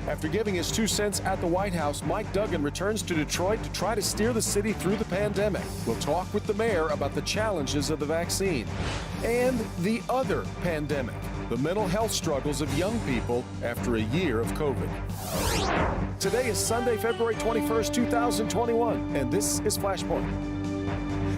After giving his 2 cents at the White House, Mike Duggan returns to Detroit to try to steer the city through the pandemic. We'll talk with the mayor about the challenges of the vaccine and the other pandemic, the mental health struggles of young people after a year of COVID. Today is Sunday, February 21st, 2021, and this is Flashpoint.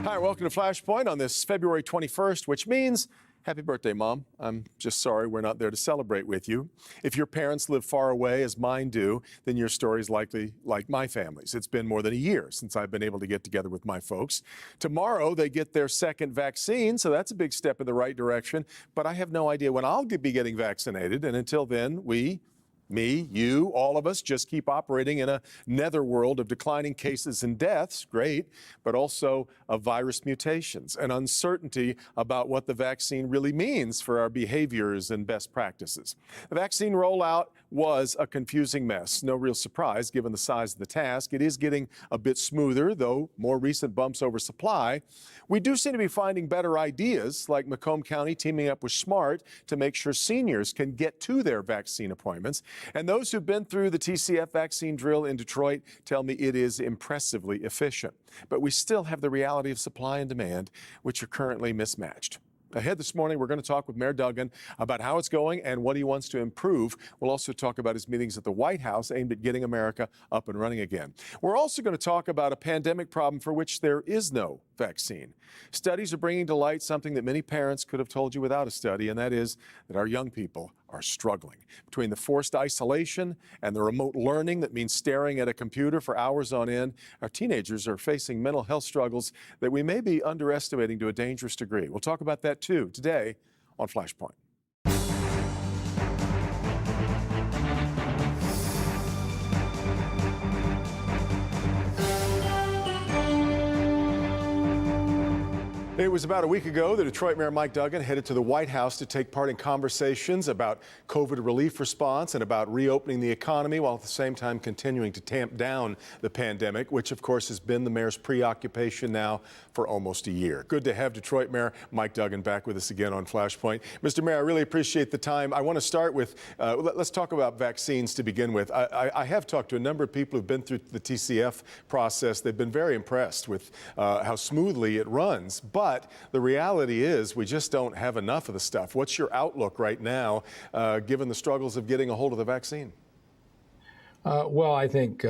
Hi, welcome to Flashpoint on this February 21st, which means happy birthday, Mom. I'm just sorry we're not there to celebrate with you. If your parents live far away, as mine do, then your story is likely like my family's. It's been more than a year since I've been able to get together with my folks. Tomorrow, they get their second vaccine, so that's a big step in the right direction. But I have no idea when I'll be getting vaccinated, and until then, me, you, all of us just keep operating in a netherworld of declining cases and deaths, great, but also of virus mutations and uncertainty about what the vaccine really means for our behaviors and best practices. The vaccine rollout was a confusing mess. No real surprise given the size of the task. It is getting a bit smoother, though more recent bumps over supply. We do seem to be finding better ideas, like Macomb County teaming up with Smart to make sure seniors can get to their vaccine appointments. And those who've been through the TCF vaccine drill in Detroit tell me it is impressively efficient. But we still have the reality of supply and demand, which are currently mismatched. Ahead this morning, we're going to talk with Mayor Duggan about how it's going and what he wants to improve. We'll also talk about his meetings at the White House aimed at getting America up and running again. We're also going to talk about a pandemic problem for which there is no vaccine. Studies are bringing to light something that many parents could have told you without a study, and that is that our young people are struggling. Between the forced isolation and the remote learning that means staring at a computer for hours on end, our teenagers are facing mental health struggles that we may be underestimating to a dangerous degree. We'll talk about that too today on Flashpoint. It was about a week ago that Detroit Mayor Mike Duggan headed to the White House to take part in conversations about COVID relief response and about reopening the economy, while at the same time continuing to tamp down the pandemic, which of course has been the mayor's preoccupation now for almost a year. Good to have Detroit Mayor Mike Duggan back with us again on Flashpoint. Mr. Mayor, I really appreciate the time. I want to start with, let's talk about vaccines to begin with. I have talked to a number of people who've been through the TCF process. They've been very impressed with how smoothly it runs. But the reality is we just don't have enough of the stuff. What's your outlook right now, given the struggles of getting a hold of the vaccine? Well, I think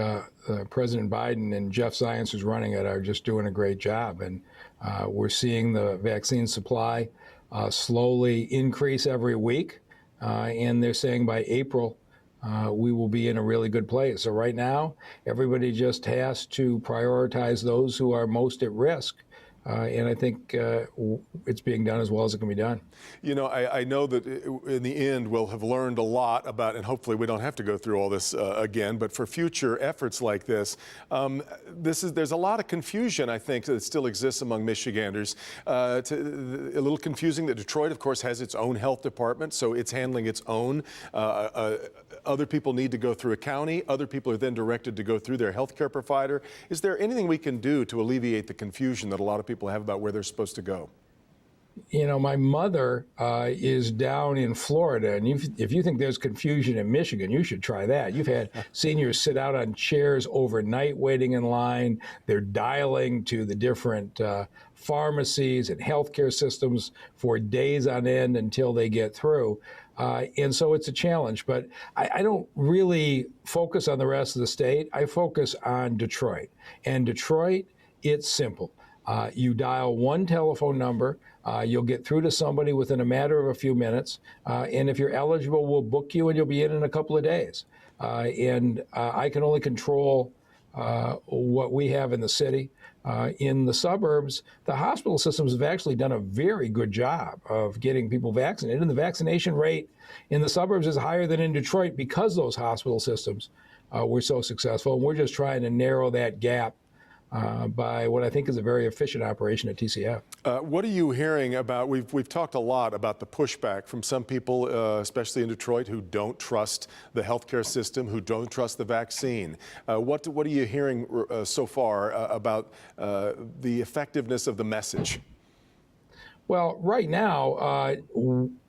President Biden and Jeff Zients, who's running it, are just doing a great job. And we're seeing the vaccine supply slowly increase every week. And they're saying by April, we will be in a really good place. So right now, everybody just has to prioritize those who are most at risk. And I think it's being done as well as it can be done. You know, I know that in the end we'll have learned a lot about, and hopefully we don't have to go through all this again, but for future efforts like this, there's a lot of confusion, I think, that still exists among Michiganders. A little confusing that Detroit, of course, has its own health department, so it's handling its own. Other people need to go through a county. Other people are then directed to go through their health care provider. Is there anything we can do to alleviate the confusion that a lot of people have about where they're supposed to go? You know, my mother is down in Florida, and if you think there's confusion in Michigan, you should try that. You've had seniors sit out on chairs overnight waiting in line. They're dialing to the different pharmacies and healthcare systems for days on end until they get through. And so it's a challenge, but I don't really focus on the rest of the state. I focus on Detroit. And Detroit, it's simple. You dial one telephone number, you'll get through to somebody within a matter of a few minutes, and if you're eligible, we'll book you and you'll be in a couple of days. And I can only control what we have in the city. In the suburbs, the hospital systems have actually done a very good job of getting people vaccinated, and the vaccination rate in the suburbs is higher than in Detroit because those hospital systems were so successful, and we're just trying to narrow that gap by what I think is a very efficient operation at TCF. What are you hearing about? We've talked a lot about the pushback from some people, especially in Detroit, who don't trust the healthcare system, who don't trust the vaccine. What are you hearing so far about the effectiveness of the message? Well, right now,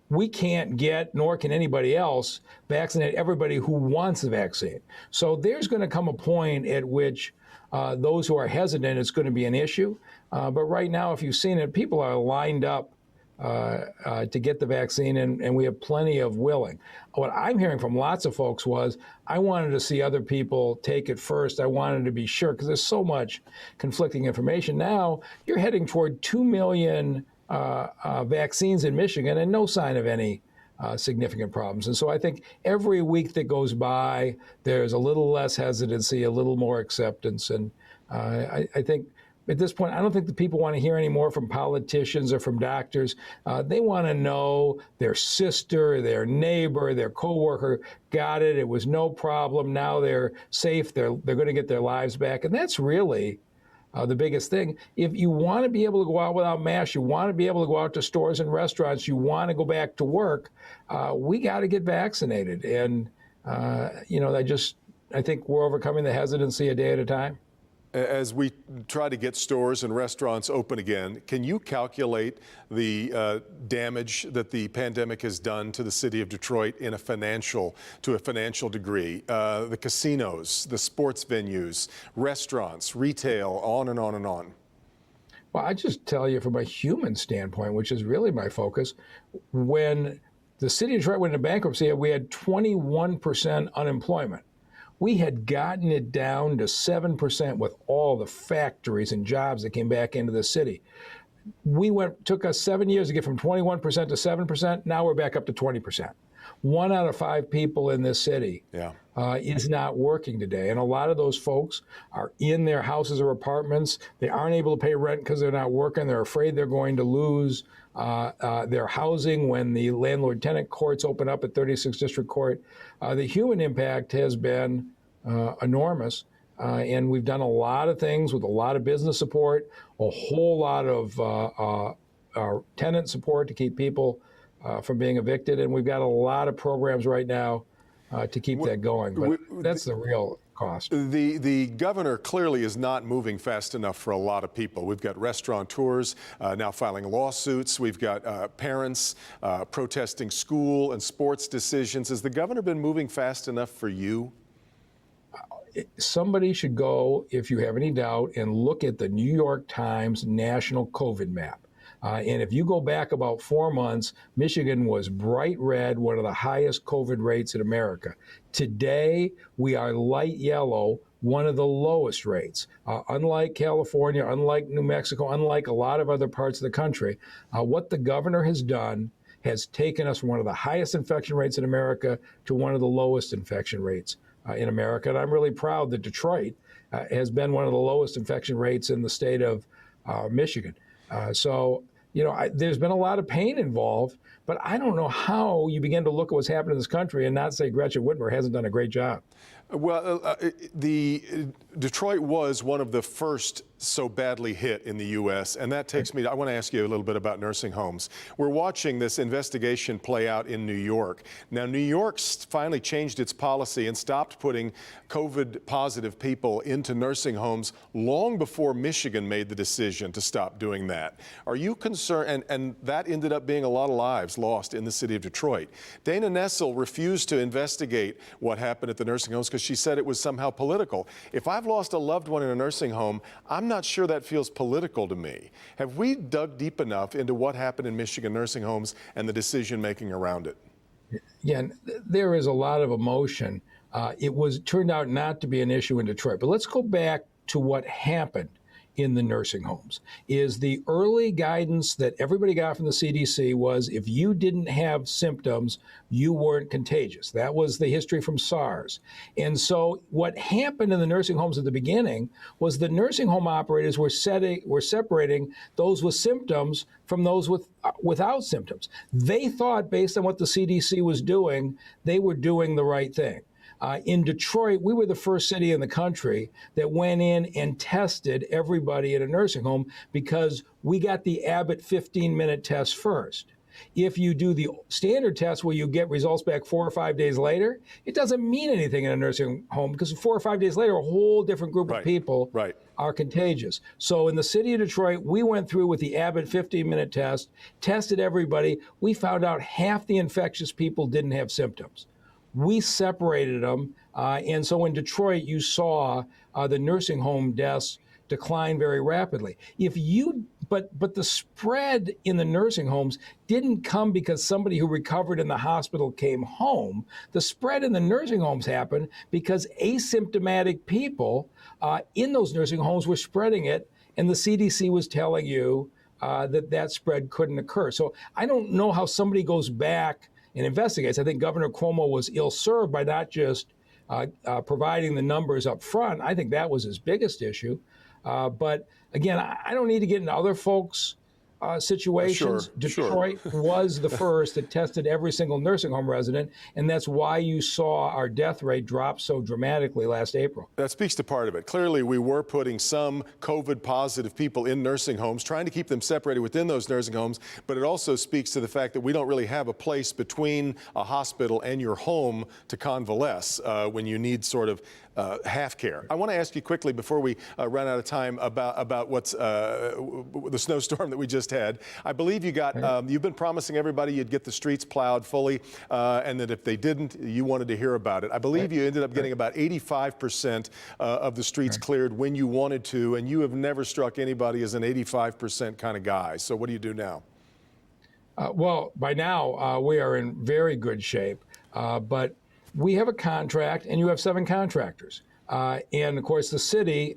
we can't get, nor can anybody else, vaccinate everybody who wants a vaccine. So there's going to come a point at which those who are hesitant, it's going to be an issue. But right now, if you've seen it, people are lined up to get the vaccine, and we have plenty of willing. What I'm hearing from lots of folks was, I wanted to see other people take it first. I wanted to be sure, because there's so much conflicting information. Now, you're heading toward 2 million vaccines in Michigan and no sign of any significant problems. And so I think every week that goes by, there's a little less hesitancy, a little more acceptance. And I think at this point, I don't think the people want to hear any more from politicians or from doctors. They want to know their sister, their neighbor, their coworker got it. It was no problem. Now they're safe. They're going to get their lives back. And that's really the biggest thing. If you want to be able to go out without masks, you want to be able to go out to stores and restaurants, you want to go back to work, we got to get vaccinated. And, I think we're overcoming the hesitancy a day at a time. As we try to get stores and restaurants open again, can you calculate the damage that the pandemic has done to the city of Detroit to a financial degree? The casinos, the sports venues, restaurants, retail, on and on and on. Well, I just tell you from a human standpoint, which is really my focus, when the city of Detroit went into bankruptcy, we had 21% unemployment. We had gotten it down to 7% with all the factories and jobs that came back into the city. Took us 7 years to get from 21% to 7%. Now we're back up to 20%. 1 out of 5 people in this city is not working today. And a lot of those folks are in their houses or apartments. They aren't able to pay rent because they're not working. They're afraid they're going to lose their housing when the landlord-tenant courts open up at 36th District Court. The human impact has been enormous. And we've done a lot of things with a lot of business support, a whole lot of tenant support to keep people from being evicted. And we've got a lot of programs right now to keep that going. But that's the real cost. The governor clearly is not moving fast enough for a lot of people. We've got restaurateurs now filing lawsuits. We've got parents protesting school and sports decisions. Has the governor been moving fast enough for you? Somebody should go, if you have any doubt, and look at the New York Times national COVID map. And if you go back about 4 months, Michigan was bright red, one of the highest COVID rates in America. Today, we are light yellow, one of the lowest rates. Unlike California, unlike New Mexico, unlike a lot of other parts of the country, what the governor has done has taken us from one of the highest infection rates in America to one of the lowest infection rates in America. And I'm really proud that Detroit has been one of the lowest infection rates in the state of Michigan. There's been a lot of pain involved, but I don't know how you begin to look at what's happened in this country and not say Gretchen Whitmer hasn't done a great job. Well, Detroit was one of the first so badly hit in the U.S., and that takes me to, I want to ask you a little bit about nursing homes. We're watching this investigation play out in New York. Now, New York's finally changed its policy and stopped putting COVID-positive people into nursing homes long before Michigan made the decision to stop doing that. Are you concerned? And that ended up being a lot of lives lost in the city of Detroit. Dana Nessel refused to investigate what happened at the nursing homes because she said it was somehow political. If I've lost a loved one in a nursing home, I'm not sure that feels political to me. Have we dug deep enough into what happened in Michigan nursing homes and the decision making around it? Yeah, there is a lot of emotion. It turned out not to be an issue in Detroit. But let's go back to what happened in the nursing homes. Is the early guidance that everybody got from the CDC was if you didn't have symptoms, you weren't contagious. That was the history from SARS. And so what happened in the nursing homes at the beginning was the nursing home operators were separating those with symptoms from those without symptoms. They thought, based on what the CDC was doing, they were doing the right thing. In Detroit, we were the first city in the country that went in and tested everybody in a nursing home because we got the Abbott 15-minute test first. If you do the standard test where you get results back 4 or 5 days later, it doesn't mean anything in a nursing home because 4 or 5 days later, a whole different group of people are contagious. So in the city of Detroit, we went through with the Abbott 15-minute test, tested everybody. We found out half the infectious people didn't have symptoms. We separated them. And so in Detroit, you saw the nursing home deaths decline very rapidly. But the spread in the nursing homes didn't come because somebody who recovered in the hospital came home. The spread in the nursing homes happened because asymptomatic people in those nursing homes were spreading it, and the CDC was telling you that spread couldn't occur. So I don't know how somebody goes back and investigates. I think Governor Cuomo was ill-served by not just providing the numbers up front. I think that was his biggest issue. But again, I don't need to get into other folks' situations. Detroit was the first that tested every single nursing home resident, and that's why you saw our death rate drop so dramatically last April. That speaks to part of it. Clearly, we were putting some COVID-positive people in nursing homes, trying to keep them separated within those nursing homes, but it also speaks to the fact that we don't really have a place between a hospital and your home to convalesce when you need sort of half care. I want to ask you quickly before we run out of time about what's the snowstorm that we just had. I believe you got you've been promising everybody you'd get the streets plowed fully, and that if they didn't, you wanted to hear about it. I believe you ended up getting about 85% of the streets cleared when you wanted to, and you have never struck anybody as an 85% kind of guy. So what do you do now? Well, by now we are in very good shape, but we have a contract, and you have 7 contractors. And of course, the city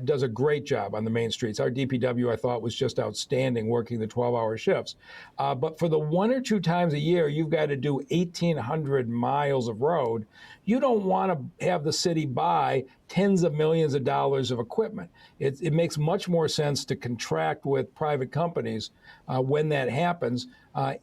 does a great job on the main streets. Our DPW, I thought, was just outstanding working the 12-hour shifts. But for the 1 or 2 times a year, you've got to do 1,800 miles of road. You don't want to have the city buy tens of millions of dollars of equipment. It makes much more sense to contract with private companies when that happens.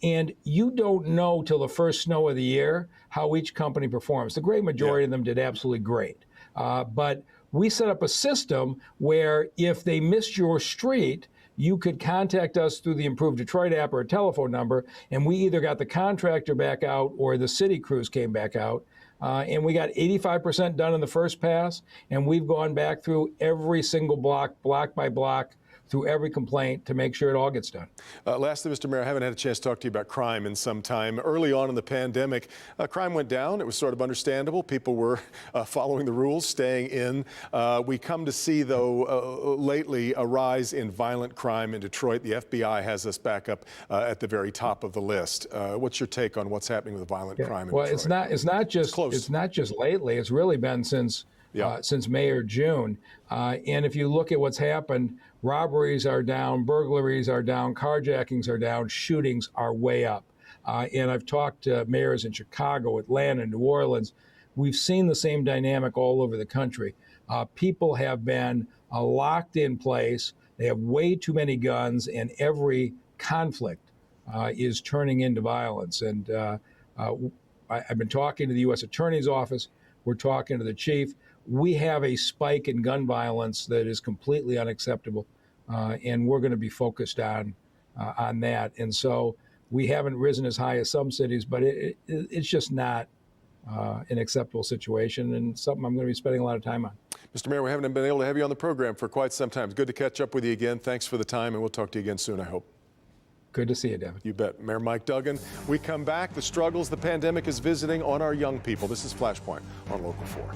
And you don't know till the first snow of the year how each company performs. The great majority of them did absolutely great. But we set up a system where if they missed your street, you could contact us through the Improved Detroit app or a telephone number, and we either got the contractor back out or the city crews came back out. And we got 85% done in the first pass, and we've gone back through every single block by block, through every complaint to make sure it all gets done. Lastly, Mr. Mayor, I haven't had a chance to talk to you about crime in some time. Early on in the pandemic, crime went down. It was sort of understandable. People were following the rules, staying in. We come to see, though, lately a rise in violent crime in Detroit. The FBI has us back up at the very top of the list. What's your take on what's happening with violent crime in Detroit? Well, it's not just lately. It's really been since May or June. And if you look at what's happened, robberies are down, burglaries are down, carjackings are down, shootings are way up. And I've talked to mayors in Chicago, Atlanta, New Orleans. We've seen the same dynamic all over the country. People have been locked in place. They have way too many guns, and every conflict is turning into violence. And I've been talking to the U.S. Attorney's Office. We're talking to the chief. We have a spike in gun violence that is completely unacceptable, and we're going to be focused on that. And so we haven't risen as high as some cities, but it's just not an acceptable situation, and something I'm going to be spending a lot of time on. Mr. Mayor, we haven't been able to have you on the program for quite some time. It's good to catch up with you again. Thanks for the time, and we'll talk to you again soon, I hope. Good to see you, Devin. You bet. Mayor Mike Duggan. We come back. The struggles the pandemic is visiting on our young people. This is Flashpoint on Local 4.